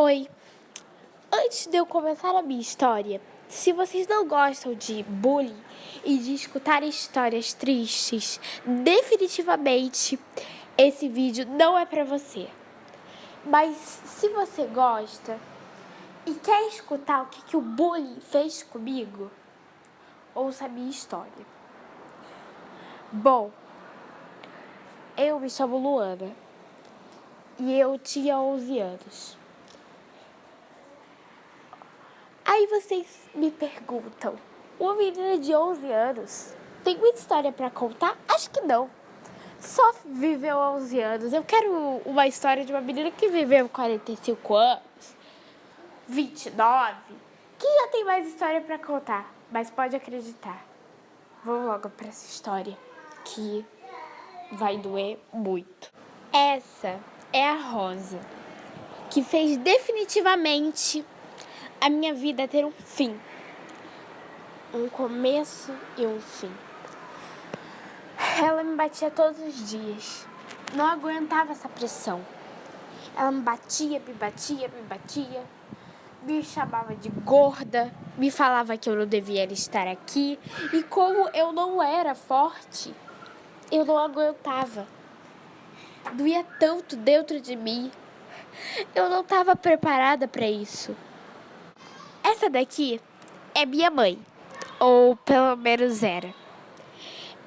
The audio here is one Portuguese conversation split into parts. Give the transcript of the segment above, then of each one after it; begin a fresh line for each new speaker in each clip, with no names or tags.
Oi! Antes de eu começar a minha história, se vocês não gostam de bullying e de escutar histórias tristes, definitivamente esse vídeo não é pra você. Mas se você gosta e quer escutar o que o bullying fez comigo, ouça a minha história. Bom, eu me chamo Luana e eu tinha 11 anos. Aí vocês me perguntam, uma menina de 11 anos tem muita história pra contar? Acho que não. Só viveu 11 anos. Eu quero uma história de uma menina que viveu 45 anos, 29, que já tem mais história pra contar. Mas pode acreditar. Vamos logo pra essa história, que vai doer muito. Essa é a Rosa, que fez definitivamente a minha vida ter um fim. Um começo e um fim. Ela me batia todos os dias. Não aguentava essa pressão. Ela me batia, me chamava de gorda, me falava que eu não devia estar aqui. E como eu não era forte, eu não aguentava. Doía tanto dentro de mim. Eu não estava preparada para isso. Essa daqui é minha mãe, ou pelo menos era.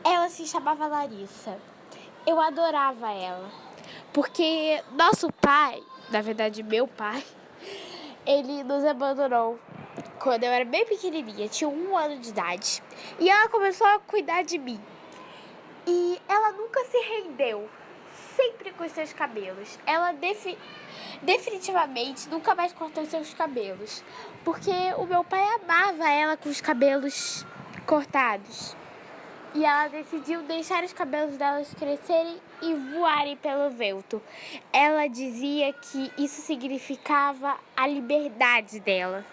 Ela se chamava Larissa. Eu adorava ela, porque nosso pai, na verdade meu pai, ele nos abandonou quando eu era bem pequenininha, tinha 1 ano de idade. E ela começou a cuidar de mim. E ela nunca se rendeu, sempre com os seus cabelos. Ela definitivamente nunca mais cortou seus cabelos, porque o meu pai amava ela com os cabelos cortados. E ela decidiu deixar os cabelos delas crescerem e voarem pelo vento. Ela dizia que isso significava a liberdade dela.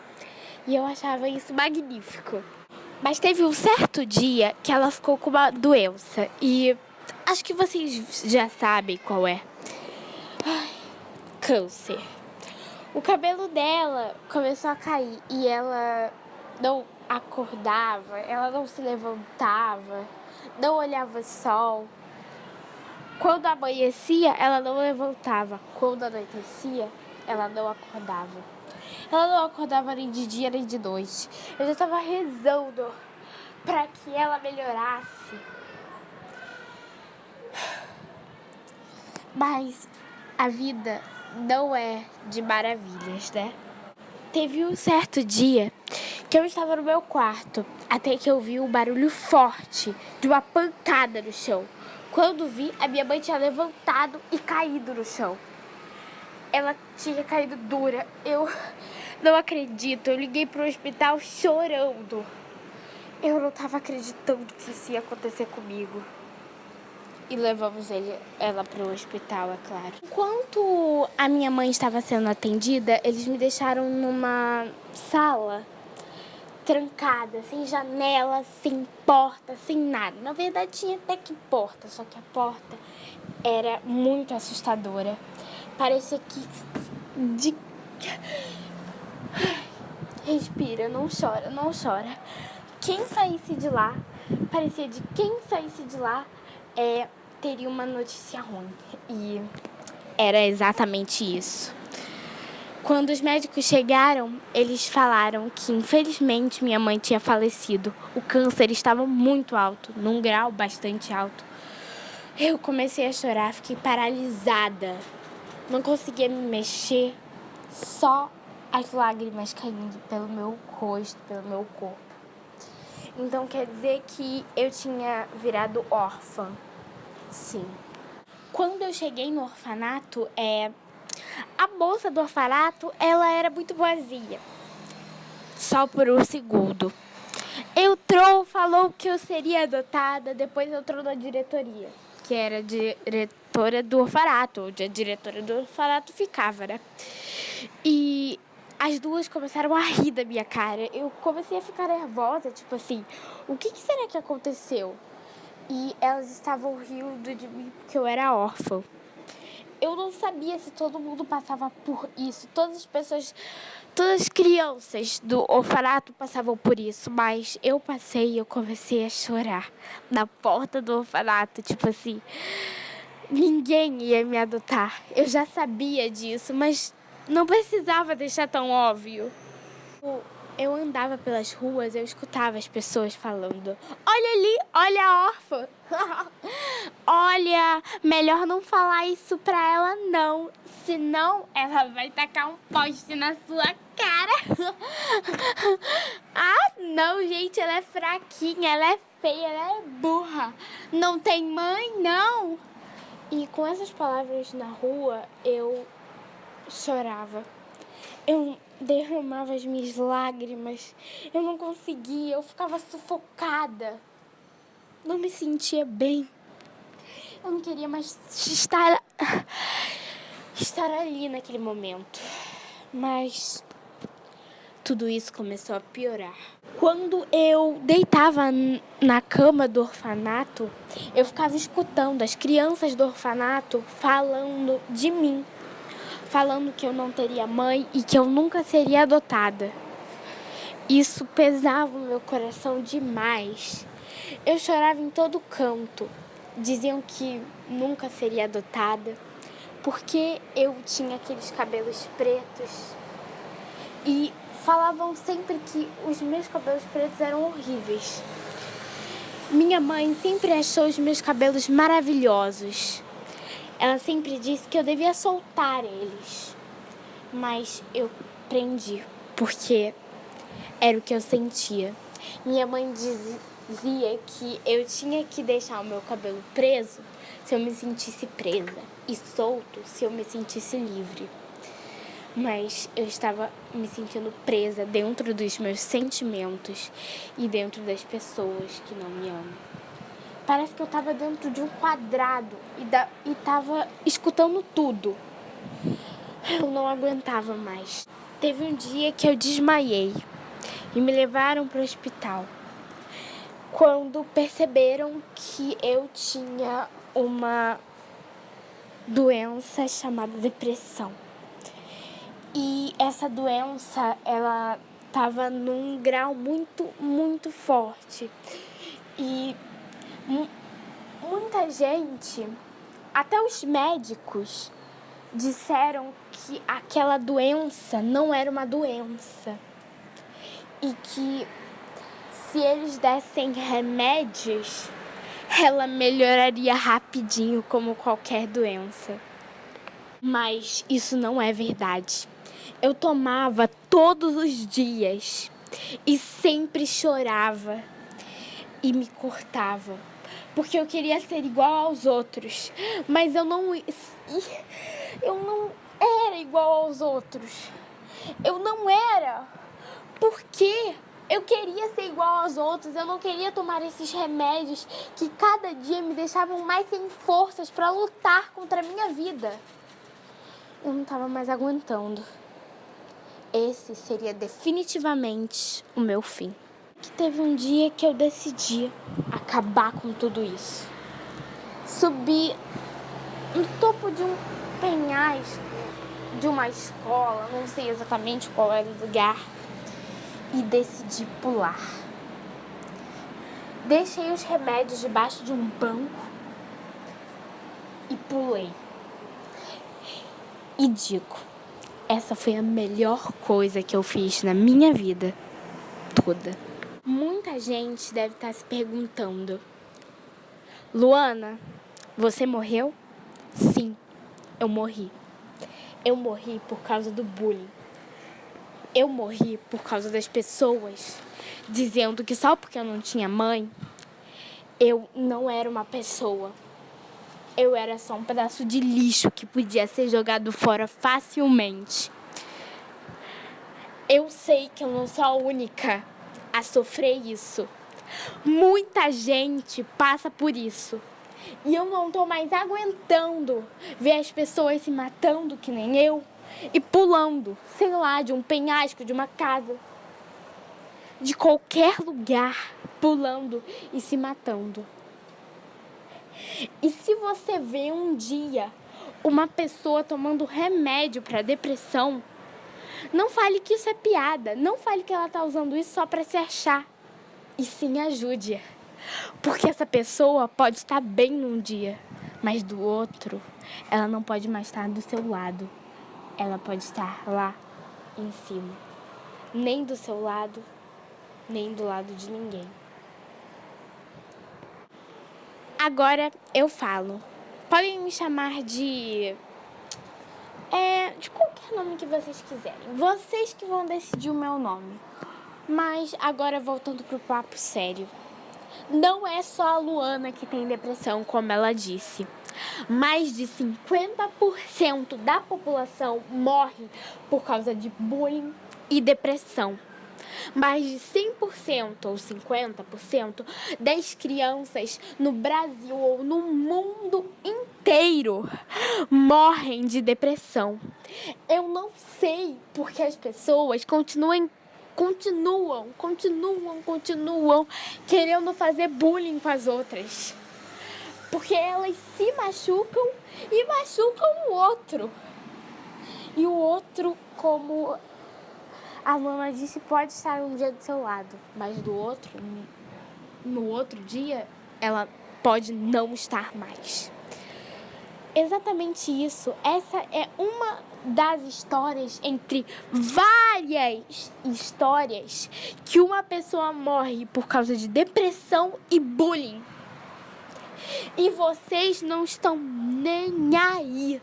E eu achava isso magnífico. Mas teve um certo dia que ela ficou com uma doença. E acho que vocês já sabem qual é. Câncer. O cabelo dela começou a cair e ela não acordava, ela não se levantava, não olhava o sol. Quando amanhecia, ela não levantava. Quando anoitecia, ela não acordava. Ela não acordava nem de dia nem de noite. Eu já estava rezando para que ela melhorasse. Mas a vida não é de maravilhas, né? Teve um certo dia que eu estava no meu quarto, até que eu vi um barulho forte de uma pancada no chão. Quando vi, a minha mãe tinha levantado e caído no chão. Ela tinha caído dura. Eu não acredito. Eu liguei pro hospital chorando. Eu não estava acreditando que isso ia acontecer comigo. E levamos ela pro hospital, é claro. Enquanto a minha mãe estava sendo atendida, eles me deixaram numa sala trancada, sem janela, sem porta, sem nada. Na verdade tinha até que porta, só que a porta era muito assustadora. Parecia que Respira, não chora, não chora. Quem saísse de lá, parecia de quem saísse de lá teria uma notícia ruim. E era exatamente isso. Quando os médicos chegaram, eles falaram que infelizmente minha mãe tinha falecido. O câncer estava muito alto, num grau bastante alto. Eu comecei a chorar, fiquei paralisada. Não conseguia me mexer, só as lágrimas caindo pelo meu rosto, pelo meu corpo. Então quer dizer que eu tinha virado órfã. Sim. Quando eu cheguei no orfanato, a moça do orfanato, ela era muito boazinha. Só por um segundo. Entrou, falou que eu seria adotada, depois entrou na diretoria, que era a diretora do orfanato, onde a diretora do orfanato ficava, né? E as duas começaram a rir da minha cara. Eu comecei a ficar nervosa, tipo assim, o que será que aconteceu? E elas estavam rindo de mim porque eu era órfã. eu não sabia se todo mundo passava por isso. Todas as pessoas, todas as crianças do orfanato passavam por isso. Mas eu passei e eu comecei a chorar na porta do orfanato. Tipo assim, ninguém ia me adotar. Eu já sabia disso, mas não precisava deixar tão óbvio. Eu andava pelas ruas, eu escutava as pessoas falando: olha ali, olha a órfã. Olha, melhor não falar isso pra ela não, senão ela vai tacar um poste na sua cara. Ah, não, gente, ela é fraquinha, ela é feia, ela é burra. Não tem mãe, não. E com essas palavras na rua, eu chorava. Eu derramava as minhas lágrimas. Eu não conseguia, eu ficava sufocada. Não me sentia bem. Eu não queria mais estar ali naquele momento. Mas tudo isso começou a piorar. Quando eu deitava na cama do orfanato, eu ficava escutando as crianças do orfanato falando de mim. Falando que eu não teria mãe e que eu nunca seria adotada. Isso pesava o meu coração demais. Eu chorava em todo canto. Diziam que nunca seria adotada, porque eu tinha aqueles cabelos pretos. E falavam sempre que os meus cabelos pretos eram horríveis. Minha mãe sempre achou os meus cabelos maravilhosos. Ela sempre disse que eu devia soltar eles. Mas eu prendi, porque era o que eu sentia. Minha mãe dizia que eu tinha que deixar o meu cabelo preso se eu me sentisse presa e solto se eu me sentisse livre. Mas eu estava me sentindo presa dentro dos meus sentimentos e dentro das pessoas que não me amam. Parece que eu estava dentro de um quadrado e estava escutando tudo. Eu não aguentava mais. Teve um dia que eu desmaiei e me levaram para o hospital. Quando perceberam que eu tinha uma doença chamada depressão. E essa doença, ela estava num grau muito, muito forte. E muita gente, até os médicos, disseram que aquela doença não era uma doença. E que se eles dessem remédios, ela melhoraria rapidinho como qualquer doença. Mas isso não é verdade. Eu tomava todos os dias e sempre chorava e me cortava. Porque eu queria ser igual aos outros. Mas eu não era igual aos outros. Eu não era. Porque eu queria ser igual aos outros. Eu não queria tomar esses remédios que cada dia me deixavam mais sem forças para lutar contra a minha vida. Eu não estava mais aguentando. Esse seria definitivamente o meu fim. Que teve um dia que eu decidi acabar com tudo isso. Subi no topo de um penhasco de uma escola, não sei exatamente qual era o lugar, e decidi pular. Deixei os remédios debaixo de um banco e pulei. E digo, essa foi a melhor coisa que eu fiz na minha vida toda. Muita gente deve estar se perguntando: Luana, você morreu? Sim, eu morri. Eu morri por causa do bullying. Eu morri por causa das pessoas dizendo que só porque eu não tinha mãe, eu não era uma pessoa. Eu era só um pedaço de lixo que podia ser jogado fora facilmente. Eu sei que eu não sou a única a sofrer isso. Muita gente passa por isso. E eu não tô mais aguentando ver as pessoas se matando que nem eu e pulando, sei lá, de um penhasco, de uma casa, de qualquer lugar, pulando e se matando. E se você vê um dia uma pessoa tomando remédio para depressão, não fale que isso é piada. Não fale que ela tá usando isso só para se achar. E sim, ajude. Porque essa pessoa pode estar bem num dia, mas do outro, ela não pode mais estar do seu lado. Ela pode estar lá em cima. Nem do seu lado, nem do lado de ninguém. Agora eu falo. Podem me chamar de qualquer nome que vocês quiserem. Vocês que vão decidir o meu nome. Mas agora voltando pro papo sério. Não é só a Luana que tem depressão, como ela disse. Mais de 50% da população morre por causa de bullying e depressão. Mais de 100% ou 50% das crianças no Brasil ou no mundo inteiro morrem de depressão. Eu não sei porque as pessoas continuam querendo fazer bullying com as outras. Porque elas se machucam e machucam o outro. E o outro, como a Luana disse, pode estar um dia do seu lado, mas no outro dia, ela pode não estar mais. Exatamente isso. Essa é uma das histórias, entre várias histórias, que uma pessoa morre por causa de depressão e bullying. E vocês não estão nem aí.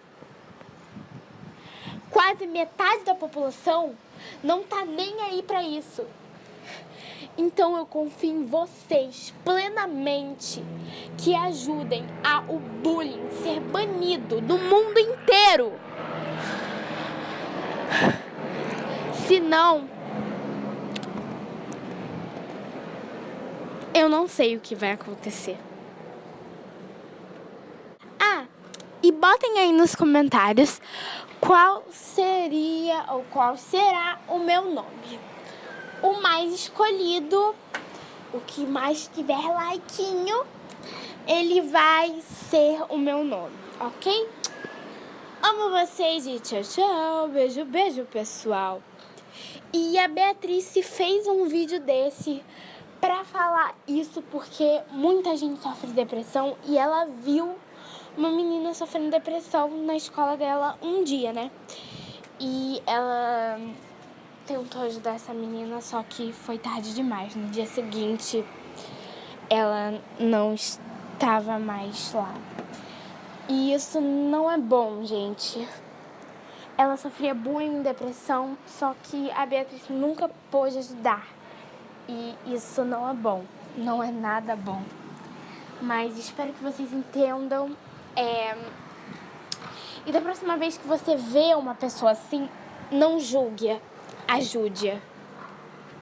Quase metade da população não tá nem aí pra isso. Então eu confio em vocês plenamente que ajudem a o bullying ser banido do mundo inteiro. Senão, eu não sei o que vai acontecer. E botem aí nos comentários qual seria ou qual será o meu nome. O mais escolhido, o que mais tiver likeinho, ele vai ser o meu nome, ok? Amo vocês e tchau, tchau. Beijo, beijo, pessoal. E a Beatriz fez um vídeo desse pra falar isso porque muita gente sofre de depressão e ela viu uma menina sofrendo depressão na escola dela um dia, né? E ela tentou ajudar essa menina, só que foi tarde demais. No dia seguinte, ela não estava mais lá. E isso não é bom, gente. Ela sofria bullying e depressão, só que a Beatriz nunca pôde ajudar. E isso não é bom, não é nada bom. Mas espero que vocês entendam. E da próxima vez que você vê uma pessoa assim, não julgue, ajude-a.